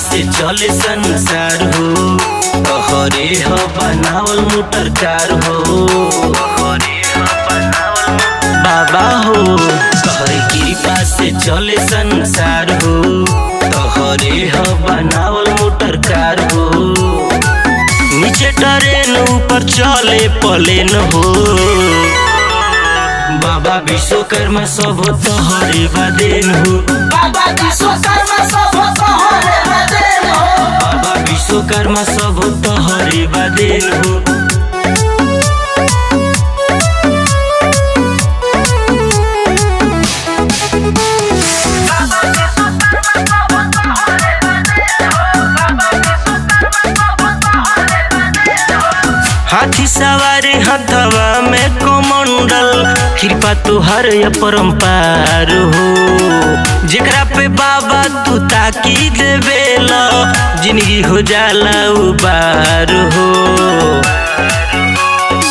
से चले संसार हो, तोहरे हो बनावल मोटर कार हो, बाबा हो। तोहरे कृपा से चले संसार हो, तोहरे हो बनावल मोटर कार हो। नीचे ट्रेन ऊपर चले प्लेन हो, बाबा विश्वकर्मा सब तोहरे बदेन हो। बाबा विश्वकर्मा सब तोहरे बदेन हो। बाबा विश्वकर्मा सब तोहरे बदेन हो। हाथी सवारी हथवा में कमंडल, कृपा तुहर अपरंपार हो। जेकरा पे बाबा तू ताकी देवेला, जिंदगी हो जाला उबार हो।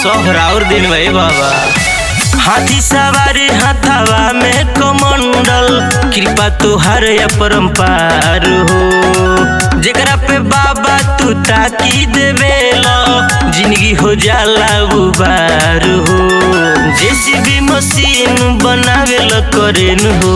सोहरा और दिन भाई बाबा। हाथी सवारी हथवा में कमंडल, कृपा तुहर अपरंपार हो। जेकरा पे बाबा तू ताकी देवेला, जिंदगी हो जाला उबार हो। जेसीबी मशीन बनावेला करेन हो,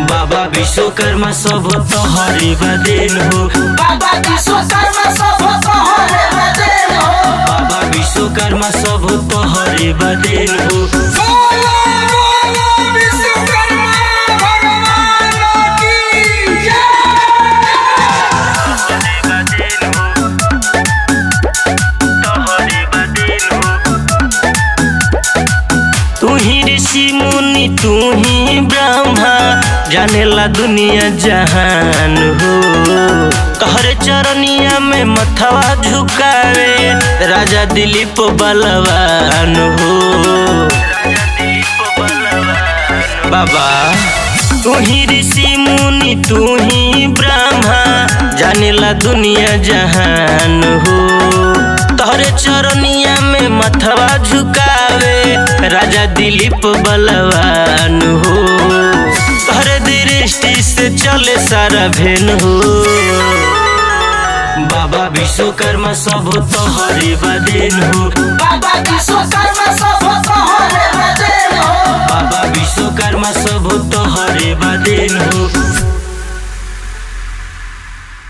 बाबा विश्वकर्मा सब तोहरे बदेन हो। बाबा विश्वकर्मा सब तोहरे बदेन हो। बाबा विश्वकर्मा सब तोहरे बदेन हो। तू ही ऋषि मुनि तू ही ब्रह्मा, जानेला दुनिया जहान हो। तोहरे चरनिया में मथवा झुकावे, राजा दिलीप बलवान हो। बाबा तू ही ऋषि मुनि तू ही ब्रह्मा, जानेला दुनिया जहान हो। तोहरे चरनिया में मथवा झुकावे, राजा दिलीप बलवान हो। तोहरे दृष्टि से चले सारा भेन हो, बाबा विश्वकर्मा सब तोहरे बदेन हो। बाबा विश्वकर्मा सब तोहरे बदेन हो। बाबा विश्वकर्मा सब तोहरे बदेन हो।